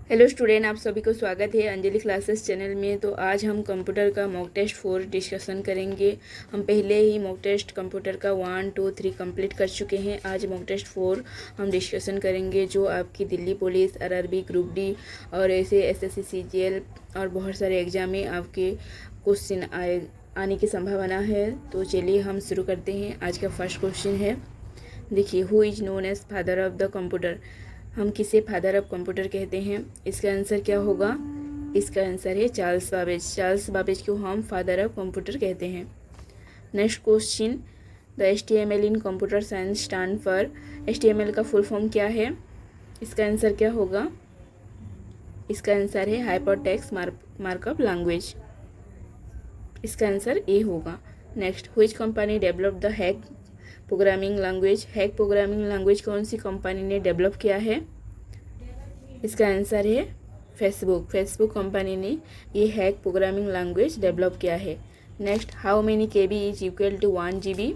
Hello student, आप सभी को स्वागत है अंजलि क्लासेस चैनल में। तो आज हम कंप्यूटर का मॉक टेस्ट 4 डिस्कशन करेंगे। हम पहले ही मॉक टेस्ट कंप्यूटर का 1, 2, 3 कंप्लीट कर चुके हैं। आज मॉक टेस्ट 4 हम डिस्कशन करेंगे, जो आपकी Delhi police, RRB, group D और ऐसे एसएससी, सीजीएल और बहुत सारे एग्जाम में आपके क्वेश्चन आने की संभावना है। तो चलिए हम शुरू करते हैं। आज का फर्स्ट क्वेश्चन है, देखिए, who is known as father of the computer. हम किसे फादर ऑफ कंप्यूटर कहते हैं? इसका आंसर क्या होगा? इसका आंसर है चार्ल्स बाबेज। चार्ल्स बाबेज को हम फादर ऑफ कंप्यूटर कहते हैं। Next question, the HTML in computer science stand for. HTML का फुल फॉर्म क्या है? इसका आंसर क्या होगा? इसका आंसर है हाइपरटेक्स्ट मार्कअप लैंग्वेज। इसका आंसर ए होगा। Next, which company develop the hack programming language. Hack programming language कौन सी कंपनी ने डेवलप किया है? इसका आंसर है फेसबुक। फेसबुक कंपनी ने ये हैक प्रोग्रामिंग लैंग्वेज डेवलप किया है। Next, how many KB is equal to 1 GB।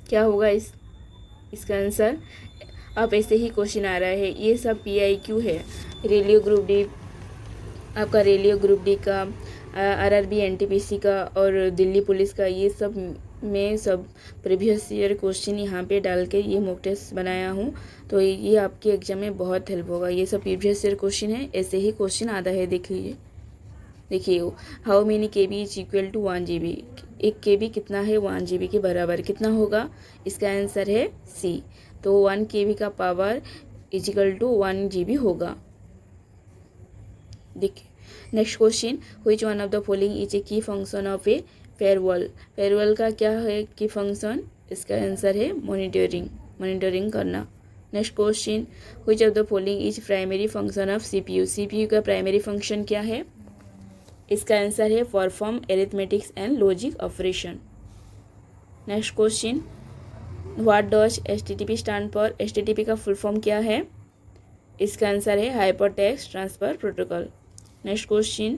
क्या होगा इसका आंसर? अब ऐसे ही क्वेश्चन आ रहा है, ये सब PIQ है। रेलियो ग्रुप डी, आपका रेलियो ग्रुप डी का, RRB NTPC का और दिल्ली पुलिस का, ये सब में सब प्रीवियस ईयर क्वेश्चन यहाँ पे डाल के ये मॉक टेस्ट बनाया हूँ। तो ये आपके एग्जाम में बहुत हेल्प होगा। ये सब प्रीवियस ईयर क्वेश्चन है, ऐसे ही क्वेश्चन आता है। देख लीजिए, देखिए, how many KB is equal to 1 GB। एक KB कितना है? 1 GB के बराबर। कितना होगा? इसका आंसर है C। तो 1 KB का power is equal to 1 GB होगा। देखिए, next question, which one of the following is a key function of a firewall. Firewall का क्या है की फंक्शन? इसका आंसर है मॉनिटरिंग करना। Next question, which of the following is primary function of CPU। CPU का प्राइमरी फंक्शन क्या है? इसका आंसर है perform arithmetics and logic operation. Next question, what does HTTP stand for. HTTP का full form क्या है? इसका आंसर है hypertext transfer protocol. Next question,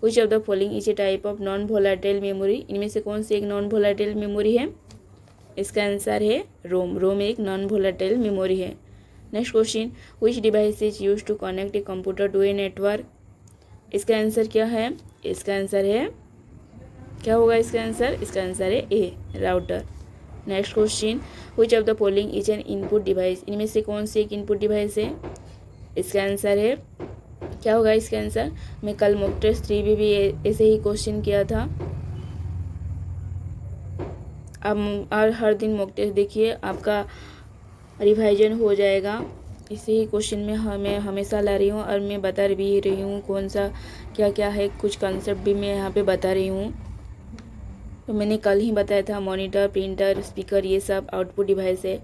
which of the following is a type of non volatile memory. इनमें से कौन सी एक non volatile memory है? इसका आंसर है रोम। रोम एक नॉन वोलेटाइल मेमोरी है। Next question, which device is use to connect a computer to a network. इसका आंसर क्या है? इसका आंसर है, क्या होगा इसका आंसर? इसका आंसर है A, router. Next question, which of the following is an input device. इनमें से कौन सी एक इनपुट डिवाइस है? इसका आंसर है, क्या होगा इसका आंसर? मैं कल मॉक टेस्ट 3 में भी ऐसे ही क्वेश्चन किया था। अब हर दिन मॉक टेस्ट देखिए, आपका रिवाइजन हो जाएगा। इसी ही क्वेश्चन में मैं हमेशा ला रही हूँ और मैं बता भी रही हूँ कौन सा क्या क्या है। कुछ कंसेप्ट भी मैं यहाँ पे बता रही हूँ। तो मैंने कल ही बताया था, मॉनिटर, प्रिंटर, स्पीकर, ये सब आउटपुट डिवाइस है।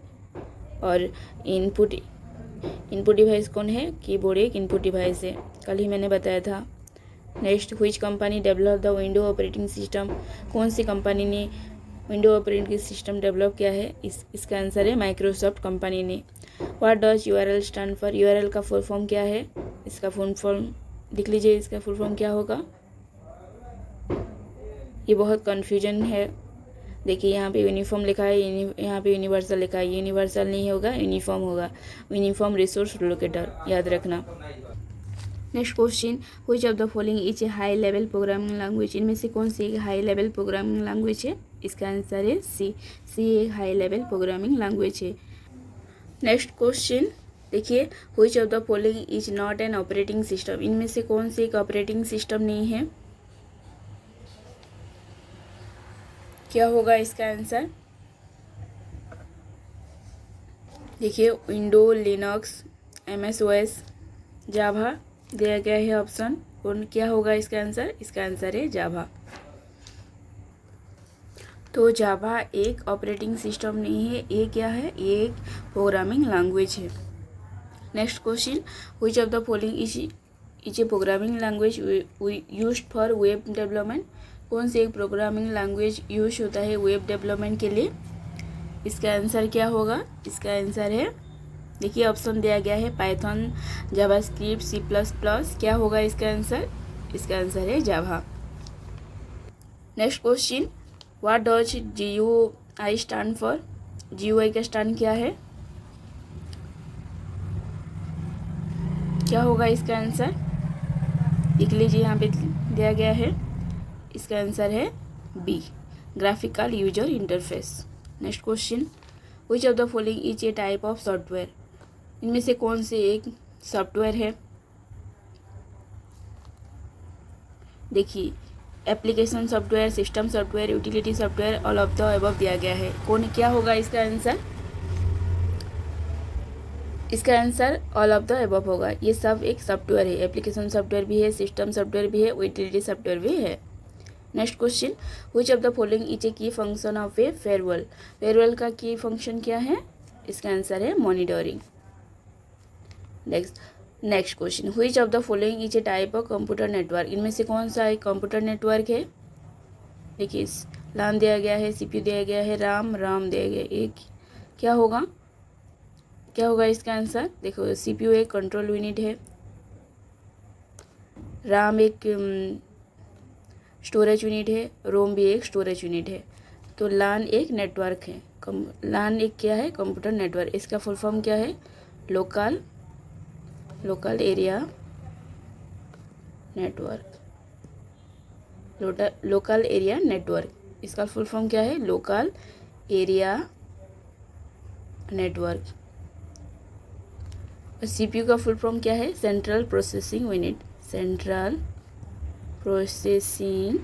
और इनपुट डिवाइस कौन है? कीबोर्ड एक इनपुट डिवाइस है, कल ही मैंने बताया था। Next, which company develop the window operating system. कौन सी कंपनी ने विंडो ऑपरेटिंग सिस्टम डेवलप किया है? इसका आंसर है माइक्रोसॉफ्ट कंपनी ने। What does URL stand for. URL का फुल फॉर्म क्या है? इसका फुल फॉर्म देख लीजिए, इसका फुल फॉर्म क्या होगा? ये बहुत कन्फ्यूजन है। देखिए, यहाँ पे यूनिफॉर्म लिखा है, यहाँ पे यूनिवर्सल लिखा है। यूनिवर्सल नहीं होगा, यूनिफॉर्म होगा। यूनिफॉर्म रिसोर्स लोकेटर, याद रखना। Next question, which of the following is A high level programming language. इनमें से कौन सी एक हाई लेवल प्रोग्रामिंग लैंग्वेज है? इसका आंसर है सी। सी एक हाई लेवल प्रोग्रामिंग लैंग्वेज है। नेक्स्ट क्वेश्चन, देखिए, which of the following is not an operating system. इनमें से कौन सी एक ऑपरेटिंग सिस्टम नहीं है? क्या होगा इसका आंसर? देखिए, विंडो, लिनक्स, MS OS, जावा दिया गया है ऑप्शन। और क्या होगा इसका आंसर? इसका आंसर है जावा। तो जावा एक ऑपरेटिंग सिस्टम नहीं है, ये क्या है? ये एक प्रोग्रामिंग लैंग्वेज है। Next question, which of the following is A programming language used for web development. कौन सी एक प्रोग्रामिंग लैंग्वेज यूज होता है वेब डेवलपमेंट के लिए? इसका आंसर क्या होगा? इसका आंसर है, देखिए ऑप्शन दिया गया है, पाइथन, जावास्क्रिप्ट, C++। क्या होगा इसका आंसर? इसका आंसर है Java. Next question, what does GUI stand for. GUI का स्टैंड क्या है? क्या होगा इसका आंसर? लिख लीजिए, यहाँ पे दिया गया है। इसका आंसर है B, graphical user interface. Next question, which of the following is a type of software? इनमें से कौन से एक सॉफ्टवेयर है? देखिए, application software, system software, utility software, all of the above दिया गया है। कौन, क्या होगा इसका आंसर? इसका answer all of the above होगा। ये सब एक सॉफ्टवेयर है, एप्लीकेशन सॉफ्टवेयर भी है, सिस्टम सॉफ्टवेयर भी है, यूटिलिटी सॉफ्टवेयर भी है। Next question, which of the following is a key function of a firewall? Firewall का की फंक्शन क्या है? इसका आंसर है monitoring. Next question, which of the following is a type of computer network? इनमें से कौन सा एक कंप्यूटर नेटवर्क है? देखिए, लान दिया गया है, सीपीयू दिया गया है, राम दिया गया है। एक क्या होगा? क्या होगा इसका आंसर? देखो, सीपीयू एक कंट्रोल यूनिट है, राम एक स्टोरेज यूनिट है, रोम भी एक स्टोरेज यूनिट है। तो लान एक नेटवर्क है। लान एक क्या है? Computer network. इसका फुल फॉर्म क्या है? Local area network. Local area network, इसका फुल फॉर्म क्या है? Local area network. और सीपीयू का फुल फॉर्म क्या है? Central processing unit. Central processing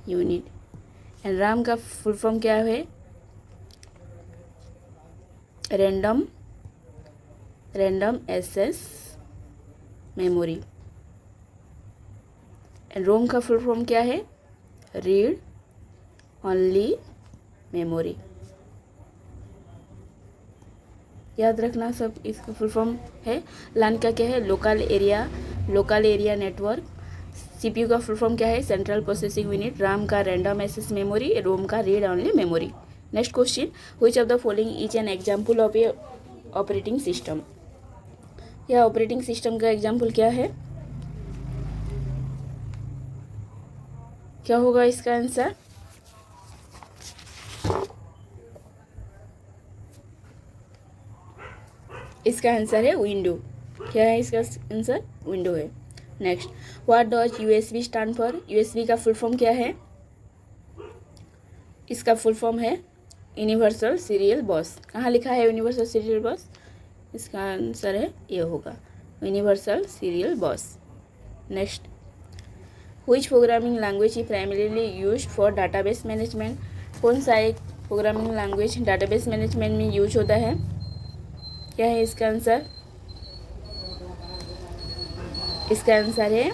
unit. And RAM का फुल फॉर्म क्या है? Random access memory. And ROM का फुल फॉर्म क्या है? Read only memory. याद रखना सब, इसका फुल फॉर्म है। लान का क्या है? Local area network. सीपीयू का फुल फॉर्म क्या है? Central processing unit. राम का रैंडम एक्सेस मेमोरी, रोम का read only memory. Next question, which of the following is an example of A operating system? यह ऑपरेटिंग सिस्टम का एग्जांपल क्या है? क्या होगा इसका आंसर? इसका आंसर है विंडो। क्या है इसका आंसर? विंडो है। Next, what does USB stand for? USB का फुल फॉर्म क्या है? इसका फुल फॉर्म है यूनिवर्सल सीरियल बस। कहाँ लिखा है यूनिवर्सल सीरियल बस? इसका आंसर है ये होगा, यूनिवर्सल सीरियल बस। Next, which programming language is primarily used for database management? कौन सा एक प्रोग्रामिंग लैंग्वेज डाटाबेस मैनेजमेंट में यूज होता है? क्या है इसका आंसर? इसका आंसर है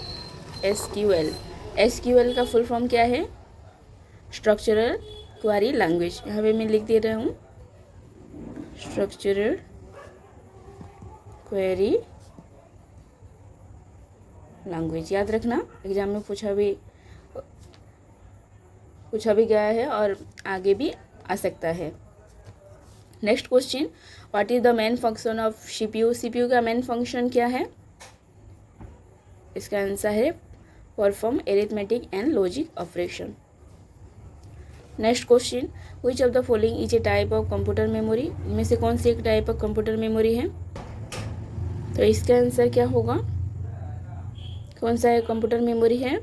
एसक्यूएल। एसक्यूएल का फुल फॉर्म क्या है? Structural query language. यहाँ पे मैं लिख दे रहा हूँ, स्ट्रक्चरल क्वेरी लैंग्वेज। याद रखना, एग्जाम में पूछा भी गया है और आगे भी आ सकता है। Next question, what is the main function of CPU? CPU का मेन फंक्शन क्या है? इसका आंसर है perform arithmetic and logic operation. Next question, which of the following is a type of computer memory? इनमें से कौन सी एक टाइप ऑफ कंप्यूटर मेमोरी है? तो इसका आंसर क्या होगा? कौन सा एक कंप्यूटर मेमोरी है?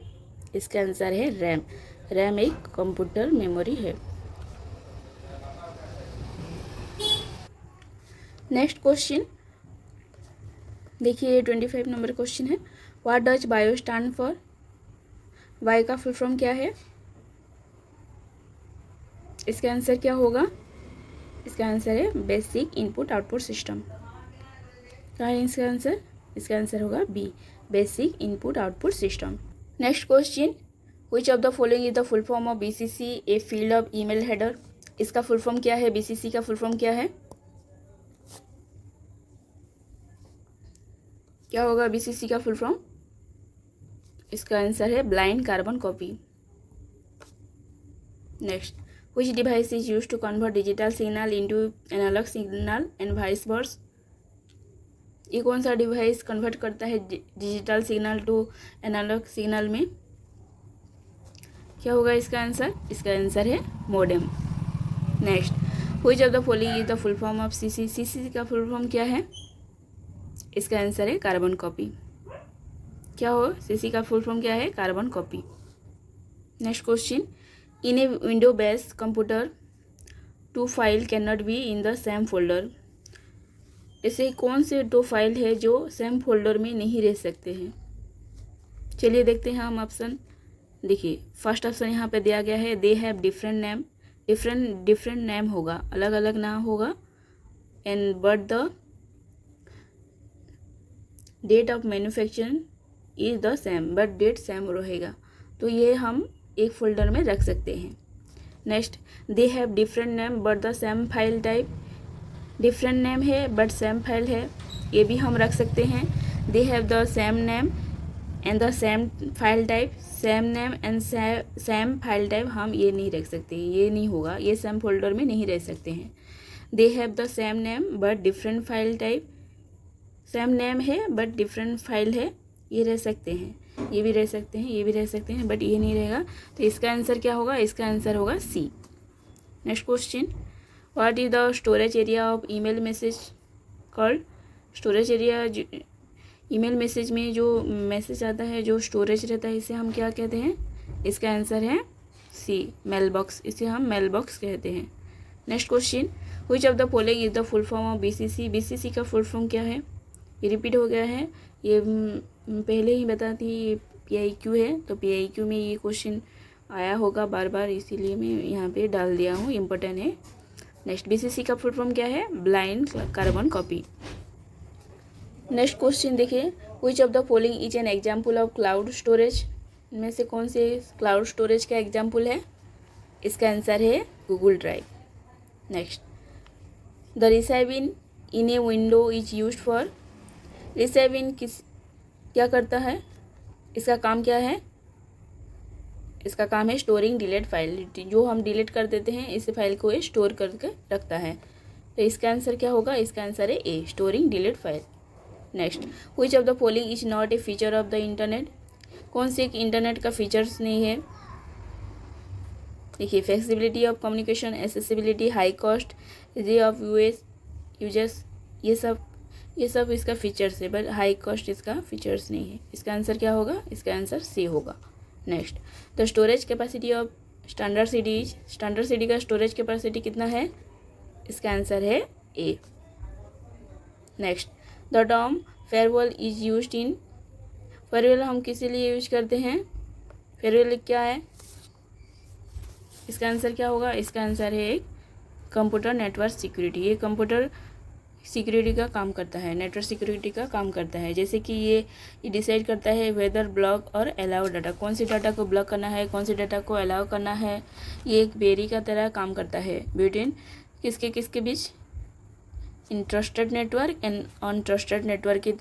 इसका आंसर है रैम। रैम एक कंप्यूटर मेमोरी है। नेक्स्ट क्वेश्चन देखिए, 25 नंबर क्वेश्चन है। What does bio stand for? Bio का फुल फॉर्म क्या है? इसका आंसर क्या होगा? इसका आंसर है बेसिक इनपुट आउटपुट सिस्टम। क्या है इसका आंसर? इसका आंसर होगा B, basic input output system. Next question, which of the following is the full form of BCC a field of email header? इसका फुल फॉर्म क्या है? BCC का full form क्या है? क्या होगा बीसीसी का फुल फॉर्म? इसका आंसर है blind carbon copy. Next, which device is used to convert digital signal into analogue signal and vice versa? ये कौन सा डिवाइस कन्वर्ट करता है digital signal to analogue signal में? क्या होगा इसका आंसर? इसका आंसर है modem. Next, which of the following is the full form of CC? CC का फुल फॉर्म क्या है? इसका आंसर है कार्बन कॉपी। क्या हो, सीसी का फुल फॉर्म क्या है? Carbon copy. Next question, in a window based computer two file can not be in the same folder. ऐसे कौन से दो फाइल है जो सेम फोल्डर में नहीं रह सकते हैं? चलिए देखते हैं हम ऑप्शन। देखिए फर्स्ट ऑप्शन यहाँ पे दिया गया है, they have different name. Different name होगा, अलग अलग नाम होगा। And but the date of manufacturing is the same, but date same रहेगा। तो ये हम एक फोल्डर में रख सकते हैं। Next, they have different name but the same file type. Different name है बट सेम फाइल है, ये भी हम रख सकते हैं। They have the same name and the same file type. Same name and same file type हम ये नहीं रख सकते, ये नहीं होगा, ये सेम फोल्डर में नहीं रह सकते हैं। They have the same name but different file type. Same name है बट डिफरेंट फाइल है, ये रह सकते हैं, ये भी रह सकते हैं, ये भी रह सकते हैं, बट ये नहीं रहेगा। तो इसका आंसर क्या होगा? इसका आंसर होगा C. Next question, what is the storage area of email message called. Storage area, email message में जो मैसेज आता है, जो स्टोरेज रहता है, इसे हम क्या कहते हैं? इसका आंसर है सी, मेल बॉक्स। इसे हम मेल बॉक्स कहते हैं। Next question, which of the following is the full form of BCC. BCC का फुल फॉर्म क्या है? ये रिपीट हो गया है, ये पहले ही बताती, ये PIQ है, तो PIQ में ये क्वेश्चन आया होगा बार बार, इसीलिए मैं यहाँ पे डाल दिया हूँ, इम्पोर्टेंट है। नेक्स्ट, BCC का फुल फॉर्म क्या है? Blind carbon copy. Next question देखिए, which of the following is an example of cloud storage. इनमें से कौन से क्लाउड स्टोरेज का एग्जाम्पल है? इसका आंसर है Google drive. Next, the recycle bin in a window is used for. Recycle bin क्या करता है? इसका काम क्या है? इसका काम है स्टोरिंग डिलीट फाइल। जो हम डिलीट कर देते हैं, इस फाइल को ये स्टोर करके रखता है। तो इसका आंसर क्या होगा? इसका आंसर है A, storing delete file. Next, which of the following is not a feature of the internet. कौन से एक इंटरनेट का फीचर्स नहीं है? देखिए, flexibility of communication, accessibility, high cost, easy of users, ये सब इसका फीचर्स है, बट हाई कॉस्ट इसका फीचर्स नहीं है। इसका आंसर क्या होगा? इसका आंसर सी होगा। Next, the storage capacity of standard CD। Standard CD का स्टोरेज कैपेसिटी कितना है? इसका आंसर है A. Next, the term firewall is used in. Firewall हम किसी लिए यूज करते हैं? फेयरवेल क्या है? इसका आंसर क्या होगा? इसका आंसर है एक कंप्यूटर नेटवर्क सिक्योरिटी। ये कंप्यूटर सिक्योरिटी का काम करता है, नेटवर्क सिक्योरिटी का काम करता है। जैसे कि ये डिसाइड करता है वेदर ब्लॉक और अलाउ डाटा, कौन सी डाटा को ब्लॉक करना है, कौन सी डाटा को अलाउ करना है। ये एक बेरी का तरह काम करता है बिटवीन किसके बीच? In trusted network and untrusted network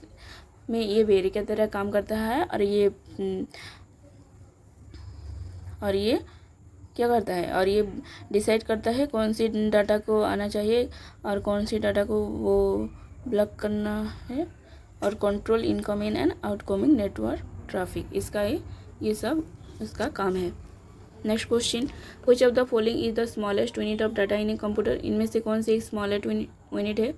में ये बेरी का तरह काम करता है। और ये क्या करता है? और ये डिसाइड करता है कौन सी डाटा को आना चाहिए और कौन सी डाटा को वो ब्लॉक करना है, और control incoming and outgoing network traffic. ये सब इसका काम है। Next question, which of the following is the smallest unit of data in a computer. इनमें से कौन सी एक स्मॉलेस्ट यूनिट है?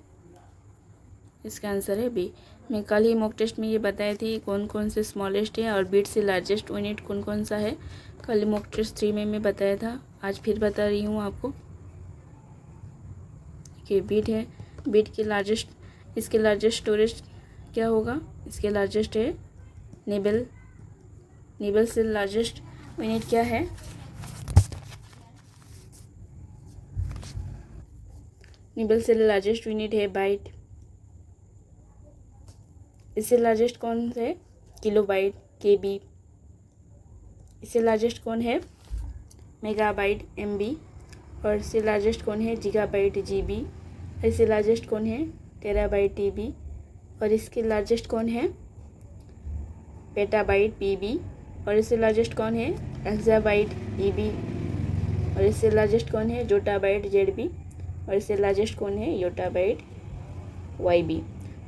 इसका आंसर है बी। मैं कल ही मॉक टेस्ट में ये बताई थी कौन कौन से स्मॉलेस्ट है और बिट से लार्जेस्ट यूनिट कौन कौन सा है। कल मॉक टेस्ट 3 में मैं बताया था, आज फिर बता रही हूँ आपको कि बिट है। बिट के लार्जेस्ट, इसके लार्जेस्ट स्टोरेज क्या होगा? इसके लार्जेस्ट है निबल। निबल से लार्जेस्ट यूनिट क्या है? निबल से लार्जेस्ट यूनिट है बाइट। इससे लार्जेस्ट कौन है? Kilobyte, KB। इससे लार्जेस्ट कौन है? Megabyte, MB। और इससे लार्जेस्ट कौन है? Gigabyte, GB। और इससे लार्जेस्ट कौन है? Terabyte, TB। और इसके लार्जेस्ट कौन है? Petabyte, PB। और इससे लार्जेस्ट कौन है? Exabyte, EB। और इससे लार्जेस्ट कौन है? जोटाबाइट, ZB। और इससे लार्जेस्ट कौन है? Yottabyte, YB।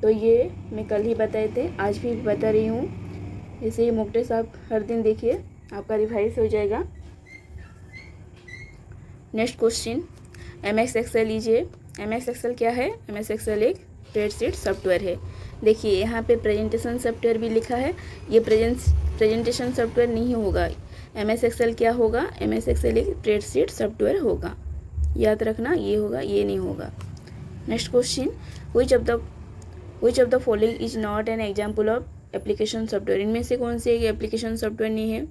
तो ये मैं कल ही बताए थे, आज भी बता रही हूँ। इसे मॉक टेस्ट आप हर दिन देखिए, आपका रिवाइज हो जाएगा। नेक्स्ट क्वेश्चन, MS Excel लीजिए। MS Excel क्या है? MS Excel एक स्प्रेडशीट सॉफ्टवेयर है। देखिए यहाँ पे प्रेजेंटेशन सॉफ्टवेयर भी लिखा है, ये प्रेजेंटेशन सॉफ्टवेयर नहीं होगा। MS एक्सेल क्या होगा, MS एक्सेल एक स्प्रेडशीट सॉफ्टवेयर होगा, याद रखना, ये होगा, ये नहीं होगा। Next question, which of the following is not an example of application software. इनमें से कौन सी एक एप्लीकेशन सॉफ्टवेयर नहीं है।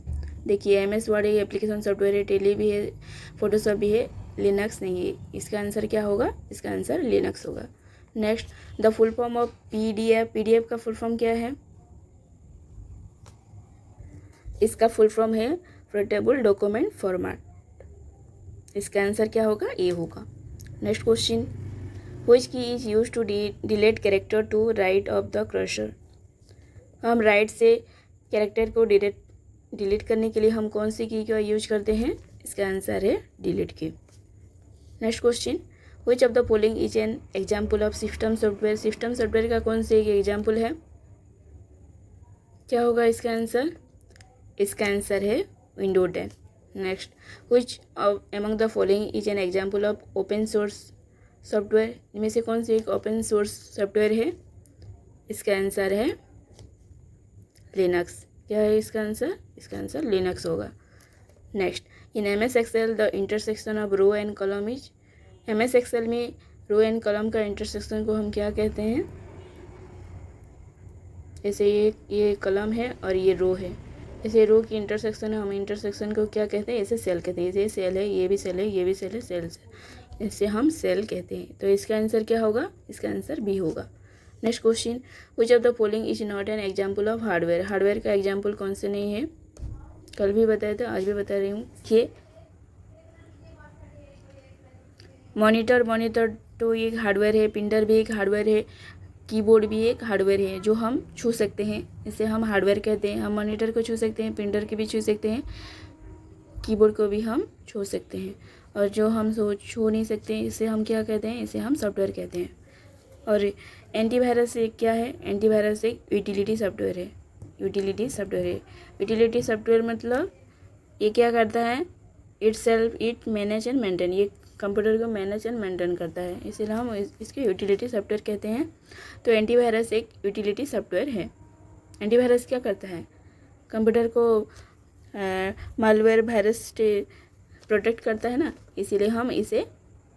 देखिए MS वर्ड एक एप्लीकेशन सॉफ्टवेयर है, टेली भी है, फोटोशॉप भी है, लिनक्स नहीं है। इसका आंसर क्या होगा, इसका आंसर लिनक्स होगा। Next, the full form of PDF। PDF का फुल फॉर्म क्या है, इसका फुल फॉर्म है पोर्टेबल डॉक्यूमेंट फॉर्मेट। इसका आंसर क्या होगा, ए होगा। Next question, which key is use to delete character to right of the cursor. हम राइट से कैरेक्टर को डिलीट करने के लिए हम कौन सी की का यूज करते हैं, इसका आंसर है डिलीट की। Next question, which of the following is an example of system software. System software का कौन से एक एग्जाम्पल है, क्या होगा इसका आंसर, इसका आंसर है window 10। Next, which among the following is an example of open source software. इनमें से कौन से एक ओपन सोर्स सॉफ्टवेयर है, इसका आंसर है लिनक्स। क्या है इसका आंसर, इसका आंसर लिनक्स होगा। Next, in MS Excel the intersection of row and column is. MS Excel में रो एंड कॉलम का इंटरसेक्शन को हम क्या कहते हैं, जैसे ये कॉलम है और ये रो है, जैसे रो की इंटरसेक्शन है, हम इंटरसेक्शन को क्या कहते हैं, ऐसे सेल कहते हैं। जैसे सेल है, ये भी सेल है, ये भी सेल है, सेल से इससे हम सेल कहते हैं। तो इसका आंसर क्या होगा, इसका आंसर बी होगा। Next question, which of the following is not an example of hardware. Hardware का एग्जाम्पल कौन से नहीं है, कल भी बताया था, आज भी बता रही हूँ। ये मॉनिटर तो एक हार्डवेयर है, प्रिंटर भी एक हार्डवेयर है, कीबोर्ड भी एक हार्डवेयर है जो हम छू सकते हैं, इसे हम हार्डवेयर कहते हैं। हम मॉनिटर को छू सकते हैं, प्रिंटर को भी छू सकते हैं, कीबोर्ड को भी हम छू सकते हैं। और जो हम छू नहीं सकते इसे हम क्या कहते हैं, इसे हम सॉफ्टवेयर कहते हैं। और एंटीवायरस एक क्या है, एंटीवायरस एक यूटिलिटी सॉफ्टवेयर है, यूटिलिटी सॉफ्टवेयर है। यूटिलिटी सॉफ्टवेयर मतलब ये क्या करता है, इट मैनेज एंड मेंटेन, ये कंप्यूटर को मैनेज एंड मेंटेन करता है, इसीलिए हम इसके यूटिलिटी सॉफ्टवेयर कहते हैं। तो एंटीवायरस एक यूटिलिटी सॉफ्टवेयर है। एंटीवायरस क्या करता है, कंप्यूटर को मालवेयर वायरस से प्रोटेक्ट करता है ना, इसीलिए हम इसे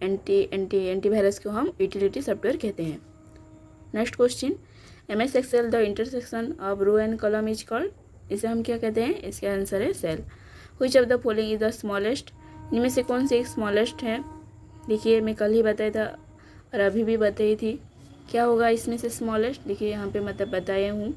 एंटीवायरस को हम यूटिलिटी सॉफ्टवेयर कहते हैं। Next question, MS Excel the intersection of row and column is called. इसे हम क्या कहते हैं, इसका आंसर है cell. Which of the following is the smallest. इनमें से कौन सी एक स्मॉलेस्ट है, देखिए मैं कल ही बताया था और अभी भी बताई थी, क्या होगा इसमें से स्मॉलेस्ट। देखिए यहाँ पे मतलब बताया हूँ,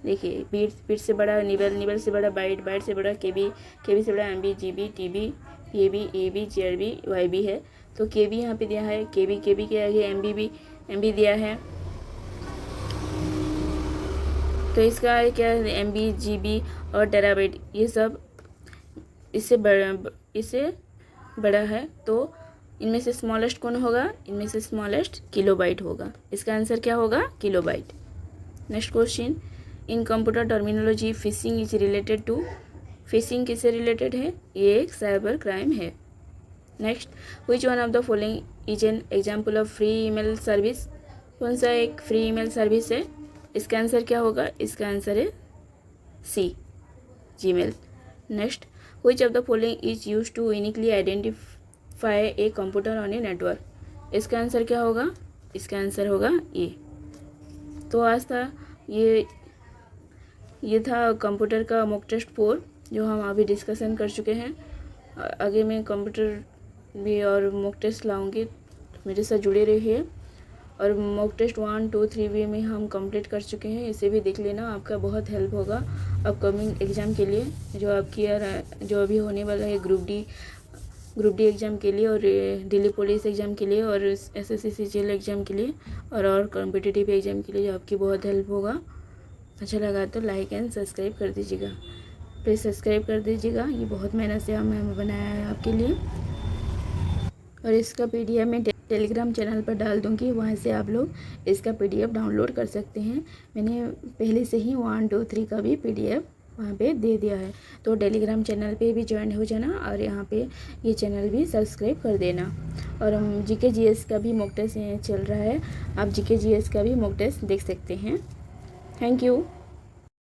देखिए बीट से बड़ा निबल से बड़ा बाइट से बड़ा KB से बड़ा MB GB TB AB AB JRB YB है। तो KB यहाँ पे दिया है, KB के आगे MB दिया है, तो इसका क्या है MB GB और टेराबाइट, ये सब इससे बड़ा है। तो इनमें से स्मॉलेस्ट कौन होगा, इनमें से स्मॉलेस्ट किलोबाइट होगा। इसका आंसर क्या होगा, kilobyte. Next question, in computer terminology phishing is related to. Phishing किससे रिलेटेड है, ये एक साइबर क्राइम है। Next, which one of the following is an example of free email service. कौन सा एक फ्री ईमेल सर्विस है, इसका आंसर क्या होगा, इसका आंसर है C, Gmail। Next, which of the following is use to uniquely identify a computer on a network. इसका आंसर क्या होगा, इसका आंसर होगा ए। तो आज था ये था कंप्यूटर का मॉक टेस्ट 4 जो हम अभी डिस्कशन कर चुके हैं। आगे मैं कंप्यूटर भी और मॉक टेस्ट लाऊंगी, मेरे साथ जुड़े रहिए। और मॉक टेस्ट 1 2 3 भी में हम कंप्लीट कर चुके हैं, इसे भी देख लेना, आपका बहुत हेल्प होगा अपकमिंग एग्ज़ाम के लिए जो अभी होने वाला है ग्रुप डी एग्ज़ाम के लिए और दिल्ली पुलिस एग्ज़ाम के लिए और SSC CGL एग्ज़ाम के लिए और कॉम्पिटिटिव एग्ज़ाम के लिए, जो आपकी बहुत हेल्प होगा। अच्छा लगा तो लाइक एंड सब्सक्राइब कर दीजिएगा, प्लीज़ सब्सक्राइब कर दीजिएगा, ये बहुत मेहनत से हमने बनाया है आपके लिए। और इसका PDF मैं टेलीग्राम चैनल पर डाल दूँगी, वहाँ से आप लोग इसका PDF डाउनलोड कर सकते हैं। मैंने पहले से ही 1 2 3 का भी PDF वहाँ पे दे दिया है। तो टेलीग्राम चैनल पे भी ज्वाइन हो जाना और यहाँ पे ये चैनल भी सब्सक्राइब कर देना। और हम जीके जीएस का भी मॉक टेस्ट चल रहा है, आप जीके जीएस का भी मॉक टेस्ट देख सकते हैं। Thank you.